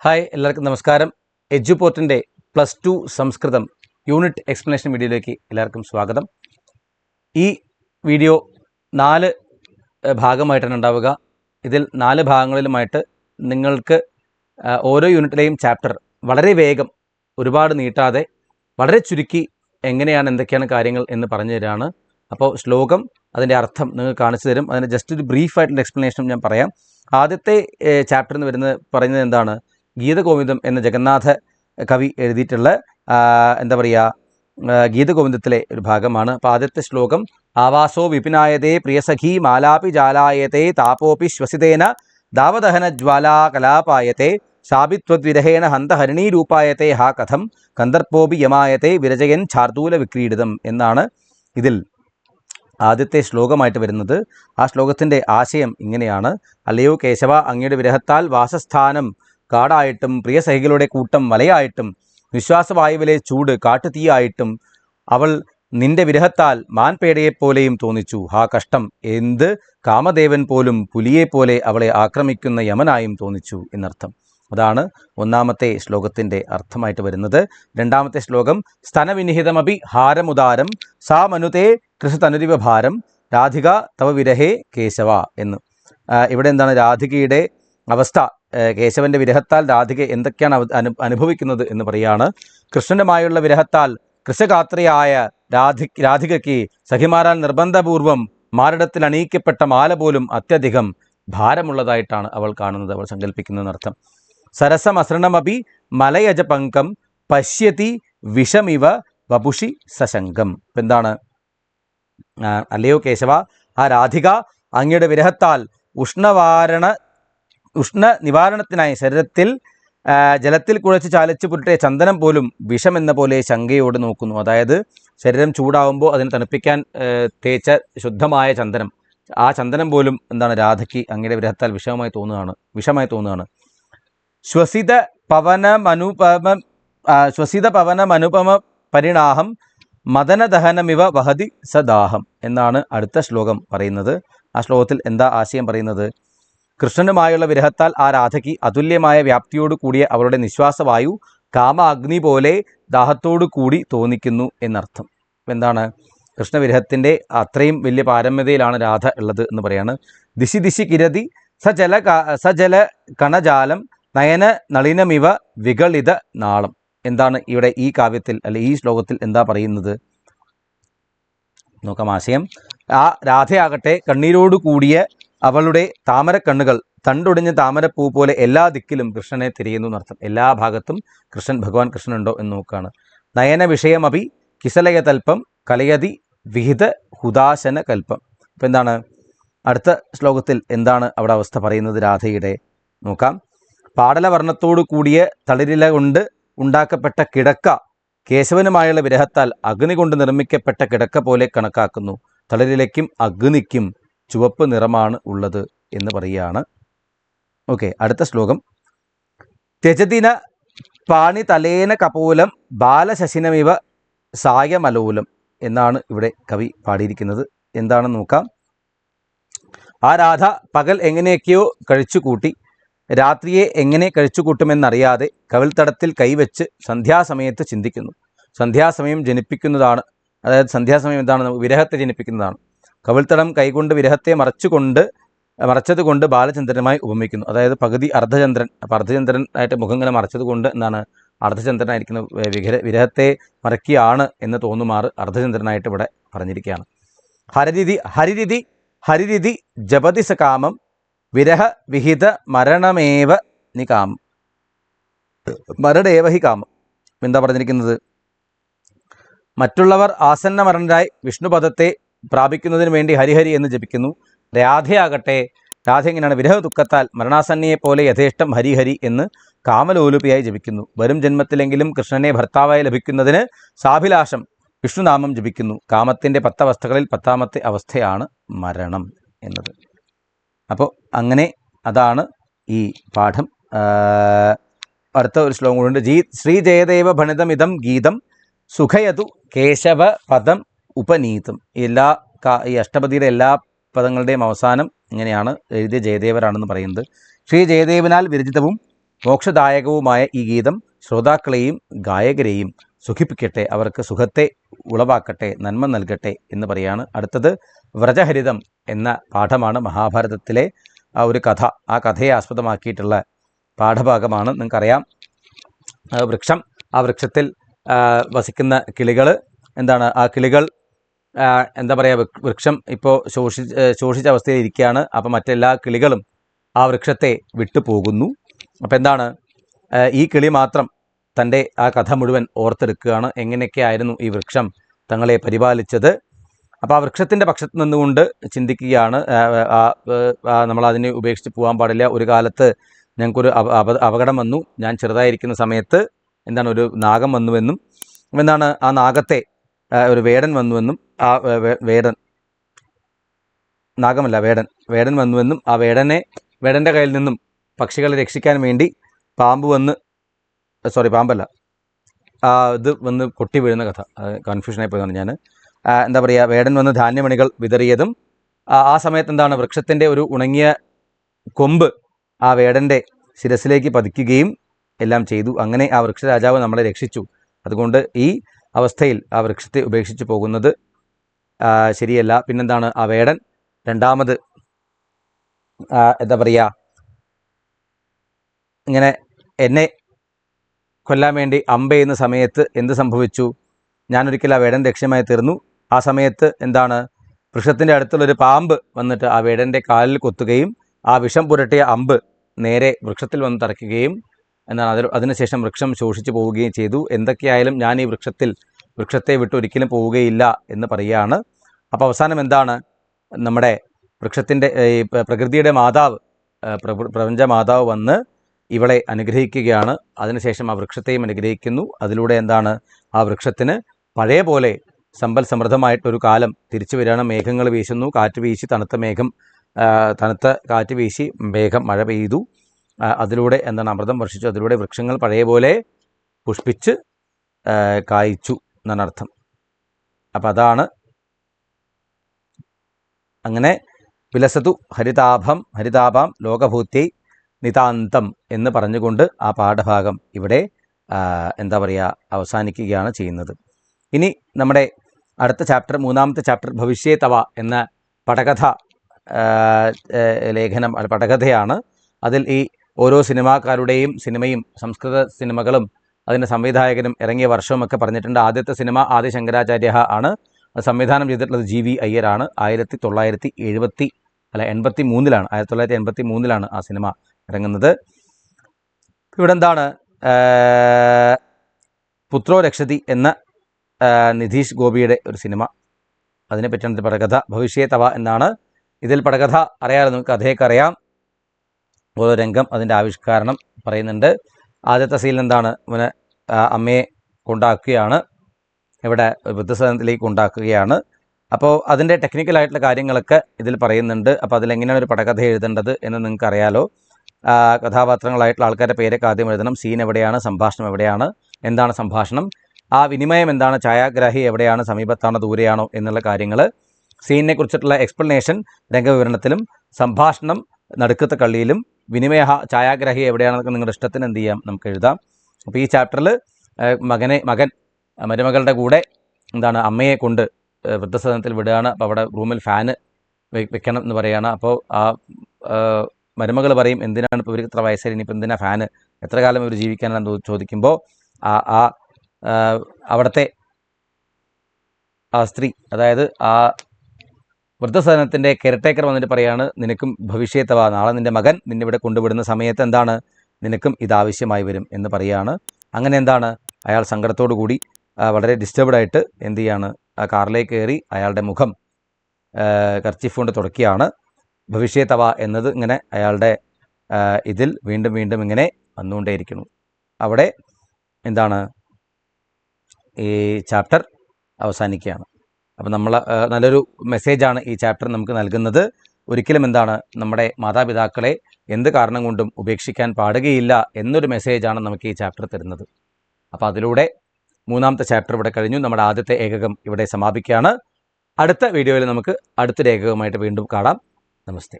Hi, എല്ലാവർക്കും നമസ്കാരം. എഡ്യൂപോർട്ടിൻ്റെ +2 സംസ്കൃതം unit explanation വീഡിയോയിലേക്ക് എല്ലാവർക്കും സ്വാഗതം. ഈ വീഡിയോ 4 ഭാഗമായിട്ടാണ് ഉണ്ടാവുക. ഇതിൽ 4 ഭാഗങ്ങളിലുമായിട്ട് നിങ്ങൾക്ക് ഓരോ യൂണിറ്റിലെയും ചാപ്റ്റർ വളരെ വേഗം, ഒരുപാട് നീട്ടാതെ, വളരെ ചുരുക്കി എങ്ങനെയാണ് എന്തൊക്കെയാണ് കാര്യങ്ങൾ എന്ന് പറഞ്ഞു തരാണ്. അപ്പോൾ ശ്ലോകം, അതിൻ്റെ അർത്ഥം നിങ്ങൾ കാണിച്ചു തരും. അതിന് ജസ്റ്റ് ഒരു ബ്രീഫായിട്ടുള്ള എക്സ്പ്ലനേഷനും ഞാൻ പറയാം. ആദ്യത്തെ ചാപ്റ്റർ എന്ന് പറയുന്നത് എന്താണ്? ഗീതഗോവിന്ദം എന്ന ജഗന്നാഥ കവി എഴുതിയിട്ടുള്ള എന്താ പറയുക, ഗീതഗോവിന്ദത്തിലെ ഒരു ഭാഗമാണ്. അപ്പോൾ ആദ്യത്തെ ശ്ലോകം: ആവാസോ വിപിനായതേ പ്രിയസഖി മാലാപി ജാലായതേ താപോപി ശ്വസിതേന ദാവദഹന ജ്വാലാ കലാപായത്തെ സാപിത്വദ്വിരഹേണ ഹന്തഹരിണീരൂപായത്തെ ഹാ കഥം കന്ദർപ്പോപി യമായത്തെ വിരജയൻ ഛാർദൂല വിക്രീഡിതം എന്നാണ് ഇതിൽ ആദ്യത്തെ ശ്ലോകമായിട്ട് വരുന്നത്. ആ ശ്ലോകത്തിൻ്റെ ആശയം ഇങ്ങനെയാണ്: അല്ലയോ കേശവ, അങ്ങയുടെ വിരഹത്താൽ വാസസ്ഥാനം കാടായിട്ടും പ്രിയസഹികളുടെ കൂട്ടം വലയായിട്ടും വിശ്വാസവായുവിലെ ചൂട് കാട്ടുതീയായിട്ടും അവൾ നിന്റെ വിരഹത്താൽ മാൻപേടയെപ്പോലെയും തോന്നിച്ചു. ഹാ കഷ്ടം, എന്ത് കാമദേവൻ പോലും പുലിയെപ്പോലെ അവളെ ആക്രമിക്കുന്ന യമനായും തോന്നിച്ചു എന്നർത്ഥം. അതാണ് ഒന്നാമത്തെ ശ്ലോകത്തിൻ്റെ അർത്ഥമായിട്ട് വരുന്നത്. രണ്ടാമത്തെ ശ്ലോകം: സ്തനവിനിഹിതമപി ഹാരമുദാരം സാ മനുതേ കൃഷതനുരിവ ഭാരം രാധിക തവ വിരഹേ കേശവ എന്ന്. ഇവിടെ എന്താണ് രാധികയുടെ അവസ്ഥ? കേശവൻ്റെ വിരഹത്താൽ രാധിക എന്തൊക്കെയാണ് അനുഭവിക്കുന്നത് എന്ന് പറയുകയാണ്. കൃഷ്ണനുമായുള്ള വിരഹത്താൽ കൃശഗാത്രയായ രാധികയ്ക്ക് സഖിമാരാൽ നിർബന്ധപൂർവം മാരടത്തിൽ അണിയിക്കപ്പെട്ട മാല പോലും അത്യധികം ഭാരമുള്ളതായിട്ടാണ് അവൾ കാണുന്നത്, അവൾ സങ്കല്പിക്കുന്നതെന്നർത്ഥം. സരസമസൃണമപി മലയജ പങ്കം പശ്യതി വിഷമിവ വപുഷി സശങ്കം. എന്താണ്? അല്ലയോ കേശവ, ആ രാധിക അങ്ങയുടെ വിരഹത്താൽ ഉഷ്ണ നിവാരണത്തിനായി ശരീരത്തിൽ ജലത്തിൽ കുഴച്ച് ചാലിച്ച് പുരട്ടിയ ചന്ദനം പോലും വിഷമെന്ന പോലെ ശങ്കയോട് നോക്കുന്നു. അതായത് ശരീരം ചൂടാവുമ്പോൾ അതിനെ തണുപ്പിക്കാൻ തേച്ച ശുദ്ധമായ ചന്ദനം, ആ ചന്ദനം പോലും എന്താണ് രാധയ്ക്ക് അങ്ങയുടെ വിരഹത്താൽ വിഷമായി തോന്നുകയാണ്. ശ്വസിത പവനമനുപമ പരിണാഹം മദനദഹനമിവ വഹതി സദാഹം എന്നാണ് അടുത്ത ശ്ലോകം പറയുന്നത്. ആ ശ്ലോകത്തിൽ എന്താ ആശയം പറയുന്നത്? കൃഷ്ണനുമായുള്ള വിരഹത്താൽ ആ രാധയ്ക്ക് അതുല്യമായ വ്യാപ്തിയോടു കൂടിയ അവളുടെ നിശ്വാസവായു കാമ അഗ്നി പോലെ ദാഹത്തോടു കൂടി തോന്നിക്കുന്നു എന്നർത്ഥം. എന്താണ്? കൃഷ്ണവിരഹത്തിൻ്റെ അത്രയും വലിയ പാരമ്യതയിലാണ് രാധ ഉള്ളത് എന്ന് പറയാണ്. ദിശി ദിശി കിരതി സജല കണജാലം നയന നളിനമിവ വികളിത നാളം. എന്താണ് ഇവിടെ ഈ കാവ്യത്തിൽ ഈ ശ്ലോകത്തിൽ എന്താ പറയുന്നത്? നോക്കാം ആശയം. ആ രാധയാകട്ടെ കണ്ണീരോടു കൂടിയ അവളുടെ താമരക്കണ്ണുകൾ തണ്ടൊടിഞ്ഞ താമരപ്പൂ പോലെ എല്ലാ ദിക്കിലും കൃഷ്ണനെ തിരയുന്നു എന്നർത്ഥം. എല്ലാ ഭാഗത്തും ഭഗവാൻ കൃഷ്ണനുണ്ടോ എന്ന് നോക്കുകയാണ്. നയന വിഷയമപി കിസലയതൽപ്പം കലയതി വിഹിത ഹുദാശന കൽപ്പം. ഇപ്പം എന്താണ് അടുത്ത ശ്ലോകത്തിൽ എന്താണ് അവിടെ അവസ്ഥ പറയുന്നത് രാധയുടെ? നോക്കാം. പാടലവർണ്ണത്തോടു കൂടിയ തളിരില കൊണ്ട് ഉണ്ടാക്കപ്പെട്ട കിടക്ക കേശവനുമായുള്ള വിരഹത്താൽ അഗ്നി കൊണ്ട് നിർമ്മിക്കപ്പെട്ട കിടക്ക പോലെ കണക്കാക്കുന്നു. തളിരിലയ്ക്കും അഗ്നിക്കും ചുവപ്പ് നിറമാണ് ഉള്ളത് എന്ന് പറയുകയാണ്. ഓക്കെ, അടുത്ത ശ്ലോകം: ത്യജതിന പാണി തലേന കപോലം ബാലശശിനമിവ സായമലോലം എന്നാണ് ഇവിടെ കവി പാടിയിരിക്കുന്നത്. എന്താണെന്ന് നോക്കാം. ആ രാധ പകൽ എങ്ങനെയൊക്കെയോ കഴിച്ചുകൂട്ടി രാത്രിയെ എങ്ങനെ കഴിച്ചുകൂട്ടുമെന്നറിയാതെ കവിൾത്തടത്തിൽ കൈവച്ച് സന്ധ്യാസമയത്ത് ചിന്തിക്കുന്നു. സന്ധ്യാസമയം ജനിപ്പിക്കുന്നതാണ്, അതായത് സന്ധ്യാസമയം എന്താണ്? വിരഹത്തെ ജനിപ്പിക്കുന്നതാണ്. കവിൾത്തടം കൈകൊണ്ട് വിരഹത്തെ മറച്ചതുകൊണ്ട് ബാലചന്ദ്രനുമായി ഉപമിക്കുന്നു. അതായത് പകുതി അർദ്ധചന്ദ്രൻ, അപ്പോൾ അർദ്ധചന്ദ്രനായിട്ട് മുഖം ഇങ്ങനെ മറച്ചത് കൊണ്ട് എന്താണ്? അർദ്ധചന്ദ്രനായിരിക്കുന്ന വിരഹത്തെ മറക്കിയാണ് എന്ന് തോന്നുമാറ് അർദ്ധചന്ദ്രനായിട്ട് ഇവിടെ പറഞ്ഞിരിക്കുകയാണ്. ഹരിരിതി ജപതി സകാമം വിരഹ വിഹിത മരണമേവ നികാമം മരണേവ ഹി കാമം. എന്താ പറഞ്ഞിരിക്കുന്നത്? മറ്റുള്ളവർ ആസന്ന മരണരായി വിഷ്ണുപദത്തെ പ്രാപിക്കുന്നതിന് വേണ്ടി ഹരിഹരി എന്ന് ജപിക്കുന്നു. രാധ എങ്ങനെയാണ്? വിരഹ ദുഃഖത്താൽ മരണാസന്നയെപ്പോലെ യഥേഷ്ടം ഹരിഹരി എന്ന് കാമലോലുപിയായി ജപിക്കുന്നു. വരും ജന്മത്തിലെങ്കിലും കൃഷ്ണനെ ഭർത്താവായി ലഭിക്കുന്നതിന് സാഭിലാഷം വിഷ്ണുനാമം ജപിക്കുന്നു. കാമത്തിൻ്റെ 10 അവസ്ഥകളിൽ 10ാമത്തെ അവസ്ഥയാണ് മരണം എന്നത്. അപ്പോൾ അങ്ങനെ അതാണ് ഈ പാഠം. അടുത്ത ഒരു ശ്ലോകം കൂടെ ഉണ്ട്. ശ്രീ ജയദേവ ഭണിതമിതം ഗീതം സുഖയതു കേശവ പദം ഉപനീതം. ഈ അഷ്ടപതിയുടെ എല്ലാ പദങ്ങളുടെയും അവസാനം ഇങ്ങനെയാണ് എഴുതിയ ജയദേവരാണെന്ന് പറയുന്നത്. ശ്രീ ജയദേവനാൽ വിരചിതവും മോക്ഷദായകവുമായ ഈ ഗീതം ശ്രോതാക്കളെയും ഗായകരെയും സുഖിപ്പിക്കട്ടെ, അവർക്ക് സുഖത്തെ ഉളവാക്കട്ടെ, നന്മ നൽകട്ടെ എന്ന് പറയാണ്. അടുത്തത് വ്രജഹരിതം എന്ന പാഠമാണ്. മഹാഭാരതത്തിലെ ഒരു കഥ, ആ കഥയെ ആസ്പദമാക്കിയിട്ടുള്ള പാഠഭാഗമാണ്. നിങ്ങൾക്കറിയാം, വൃക്ഷം, ആ വൃക്ഷത്തിൽ വസിക്കുന്ന കിളികൾ എന്താണ്, ആ കിളികൾ എന്താ പറയുക, വൃക്ഷം ഇപ്പോൾ ശോഷിച്ച അവസ്ഥയിൽ ഇരിക്കുകയാണ്. അപ്പം മറ്റെല്ലാ കിളികളും ആ വൃക്ഷത്തെ വിട്ടു പോകുന്നു. അപ്പം എന്താണ്, ഈ കിളി മാത്രം തൻ്റെ ആ കഥ മുഴുവൻ ഓർത്തെടുക്കുകയാണ്. എങ്ങനെയൊക്കെയായിരുന്നു ഈ വൃക്ഷം തങ്ങളെ പരിപാലിച്ചത്. അപ്പോൾ ആ വൃക്ഷത്തിൻ്റെ പക്ഷത്ത് നിന്നുകൊണ്ട് ചിന്തിക്കുകയാണ്, നമ്മളതിനെ ഉപേക്ഷിച്ച് പോകാൻ പാടില്ല. ഒരു കാലത്ത് ഞങ്ങൾക്കൊരു അപകടം വന്നു, ഞാൻ ചെറുതായിരിക്കുന്ന സമയത്ത് എന്താണ്, ഒരു നാഗം വന്നുവെന്നും എന്താണ്, ആ നാഗത്തെ ഒരു വേടൻ വന്നുവെന്നും, ആ വേടൻ വന്നുവെന്നും, ആ വേടൻ്റെ കയ്യിൽ നിന്നും പക്ഷികളെ രക്ഷിക്കാൻ വേണ്ടി ഇത് വന്ന് പൊട്ടി വീഴുന്ന കഥ, കൺഫ്യൂഷനായി പോയതാണ് ഞാൻ. എന്താ പറയുക, വേടൻ വന്ന് ധാന്യമണികൾ വിതറിയതും, ആ സമയത്ത് എന്താണ്, വൃക്ഷത്തിൻ്റെ ഒരു ഉണങ്ങിയ കൊമ്പ് ആ വേടൻ്റെ ശിരസിലേക്ക് പതിക്കുകയും എല്ലാം ചെയ്തു. അങ്ങനെ ആ വൃക്ഷരാജാവ് നമ്മളെ രക്ഷിച്ചു. അതുകൊണ്ട് ഈ അവസ്ഥയിൽ ആ വൃക്ഷത്തെ ഉപേക്ഷിച്ച് പോകുന്നത് ശരിയല്ല. പിന്നെന്താണ്, ആ വേടൻ രണ്ടാമത് എന്താ പറയുക, ഇങ്ങനെ എന്നെ കൊല്ലാൻ വേണ്ടി അമ്പെയ്യുന്ന സമയത്ത് എന്ത് സംഭവിച്ചു, ഞാനൊരിക്കൽ ആ വേടൻ ലക്ഷ്യമായി തീർന്നു. ആ സമയത്ത് എന്താണ്, വൃക്ഷത്തിൻ്റെ അടുത്തുള്ളൊരു പാമ്പ് വന്നിട്ട് ആ വേടൻ്റെ കാലിൽ കൊത്തുകയും ആ വിഷം പുരട്ടിയ അമ്പ് നേരെ വൃക്ഷത്തിൽ വന്ന് തറയ്ക്കുകയും എന്നാണ്, അതിനുശേഷം വൃക്ഷം ശോഷിച്ചു പോവുകയും ചെയ്തു. എന്തൊക്കെയായാലും ഞാൻ ഈ വൃക്ഷത്തെ വിട്ട് ഒരിക്കലും പോവുകയില്ല എന്ന് പറയുകയാണ്. അപ്പോൾ അവസാനം എന്താണ്, നമ്മുടെ വൃക്ഷത്തിൻ്റെ പ്രകൃതിയുടെ മാതാവ്, പ്രപഞ്ച മാതാവ് വന്ന് ഇവളെ അനുഗ്രഹിക്കുകയാണ്. അതിനുശേഷം ആ വൃക്ഷത്തെയും അനുഗ്രഹിക്കുന്നു. അതിലൂടെ എന്താണ്, ആ വൃക്ഷത്തിന് പഴയ പോലെ സമ്പൽ സമൃദ്ധമായിട്ടൊരു കാലം തിരിച്ചു വരികയാണ്. മേഘങ്ങൾ വീശുന്നു, കാറ്റ് വീശി, തണുത്ത കാറ്റ് വീശി മഴ പെയ്തു. അതിലൂടെ എന്താണ്, അമൃതം വർഷിച്ചു. അതിലൂടെ വൃക്ഷങ്ങൾ പഴയ പോലെ പുഷ്പിച്ച് കായ്ച്ചു എന്നാണ് അർത്ഥം. അപ്പം അതാണ്, അങ്ങനെ വിലസതു ഹരിതാഭാം ലോകഭൂത്യൈ നിതാന്തം എന്ന് പറഞ്ഞുകൊണ്ട് ആ പാഠഭാഗം ഇവിടെ എന്താ പറയുക, അവസാനിക്കുകയാണ് ചെയ്യുന്നത്. ഇനി നമ്മുടെ അടുത്ത ചാപ്റ്റർ, മൂന്നാമത്തെ ചാപ്റ്റർ ഭവിഷ്യേ തവ എന്ന പടകഥയാണ്. അതിൽ ഈ ഓരോ സിനിമാക്കാരുടെയും സിനിമയും സംസ്കൃത സിനിമകളും അതിൻ്റെ സംവിധായകനും ഇറങ്ങിയ വർഷവുമൊക്കെ പറഞ്ഞിട്ടുണ്ട്. ആദ്യത്തെ സിനിമ ആദി ശങ്കരാചാര്യ ആണ്. അത് സംവിധാനം ചെയ്തിട്ടുള്ളത് GV അയ്യരാണ്. 1983 ആ സിനിമ ഇറങ്ങുന്നത്. ഇവിടെ എന്താണ്, പുത്രോ രക്ഷതി എന്ന നിധീഷ് ഗോപിയുടെ ഒരു സിനിമ, അതിനെപ്പറ്റിയാണ് പടകഥ. ഭവിഷ്യേ തവ എന്നാണ് ഇതിൽ പടകഥ. അറിയാമല്ലോ, നിങ്ങൾക്ക് കഥയൊക്കെ അറിയാം. ഓരോ രംഗം, അതിൻ്റെ ആവിഷ്കാരണം പറയുന്നുണ്ട്. ആദ്യത്തെ സീൻ എന്താണ്, ഇവന് അമ്മയെ കൊണ്ടാക്കുകയാണ്, ഇവിടെ വൃദ്ധസദനത്തിലേക്ക് കൊണ്ടാക്കുകയാണ്. അപ്പോൾ അതിൻ്റെ ടെക്നിക്കലായിട്ടുള്ള കാര്യങ്ങളൊക്കെ ഇതിൽ പറയുന്നുണ്ട്. അപ്പോൾ അതിലെങ്ങനെയാണ് ഒരു പടകഥ എഴുതേണ്ടത് എന്ന് നിങ്ങൾക്ക് അറിയാലോ. കഥാപാത്രങ്ങളായിട്ടുള്ള ആൾക്കാരുടെ പേരൊക്കെ ആദ്യം എഴുതണം. സീൻ എവിടെയാണ്, സംഭാഷണം എവിടെയാണ്, എന്താണ് സംഭാഷണം, ആ വിനിമയം എന്താണ്, ഛായാഗ്രാഹി എവിടെയാണ്, സമീപത്താണോ ദൂരെയാണോ എന്നുള്ള കാര്യങ്ങൾ, സീനിനെ കുറിച്ചിട്ടുള്ള എക്സ്പ്ലനേഷൻ രംഗവിവരണത്തിലും, സംഭാഷണം നടുക്കത്തെ കള്ളിയിലും, വിനിമയ ഛായാഗ്രാഹി എവിടെയാണെന്നൊക്കെ നിങ്ങളുടെ ഇഷ്ടത്തിന് എന്ത് ചെയ്യാം, നമുക്ക് എഴുതാം. അപ്പോൾ ഈ ചാപ്റ്ററിൽ മരുമകളുടെ കൂടെ എന്താണ്, അമ്മയെ കൊണ്ട് വൃദ്ധസദനത്തിൽ വിടുകയാണ്. അപ്പോൾ അവിടെ റൂമിൽ ഫാന് വെക്കണം എന്ന് പറയുകയാണ്. അപ്പോൾ ആ മരുമകൾ പറയും, എന്തിനാണ് ഇപ്പോൾ ഇവർക്ക് ഇത്ര വയസ്സായി, ഇനിയിപ്പോൾ എന്തിനാണ് ഫാന്, എത്ര കാലം ഇവർ ജീവിക്കാനാണെന്ന് ചോദിക്കുമ്പോൾ അവിടുത്തെ ആ സ്ത്രീ, അതായത് ആ വൃദ്ധസദനത്തിൻ്റെ കെയർടേക്കർ വന്നിട്ട് പറയാണ്, നിനക്കും ഭവിഷ്യത്തവ, നാളെ നിൻ്റെ മകൻ നിന്നെ ഇവിടെ കൊണ്ടുവിടുന്ന സമയത്ത് എന്താണ്, നിനക്കും ഇതാവശ്യമായി വരും എന്ന് പറയുകയാണ്. അങ്ങനെ എന്താണ്, അയാൾ സങ്കടത്തോടു കൂടി വളരെ ഡിസ്റ്റർബ്ഡായിട്ട് എന്ത് ചെയ്യാണ്, ആ കാറിലേക്ക് കയറി അയാളുടെ മുഖം കർച്ചീഫ് കൊണ്ട് തുടക്കുകയാണ്. ഭവിഷ്യത്തവ എന്നത് ഇങ്ങനെ അയാളുടെ ഇതിൽ വീണ്ടും വീണ്ടും ഇങ്ങനെ വന്നുകൊണ്ടേയിരിക്കുന്നു. അവിടെ എന്താണ്, ഈ ചാപ്റ്റർ അവസാനിക്കുകയാണ്. അപ്പം നല്ലൊരു മെസ്സേജാണ് ഈ ചാപ്റ്റർ നമുക്ക് നൽകുന്നത്. ഒരിക്കലും എന്താണ്, നമ്മുടെ മാതാപിതാക്കളെ എന്ത് കാരണം കൊണ്ടും ഉപേക്ഷിക്കാൻ പാടുകയില്ല എന്നൊരു മെസ്സേജാണ് നമുക്ക് ഈ ചാപ്റ്റർ തരുന്നത്. അപ്പോൾ അതിലൂടെ മൂന്നാമത്തെ ചാപ്റ്റർ ഇവിടെ കഴിഞ്ഞു. നമ്മുടെ ആദ്യത്തെ ഏകകം ഇവിടെ സമാപിക്കുകയാണ്. അടുത്ത വീഡിയോയിൽ നമുക്ക് അടുത്തൊരു ഏകകമായിട്ട് വീണ്ടും കാണാം. നമസ്തേ.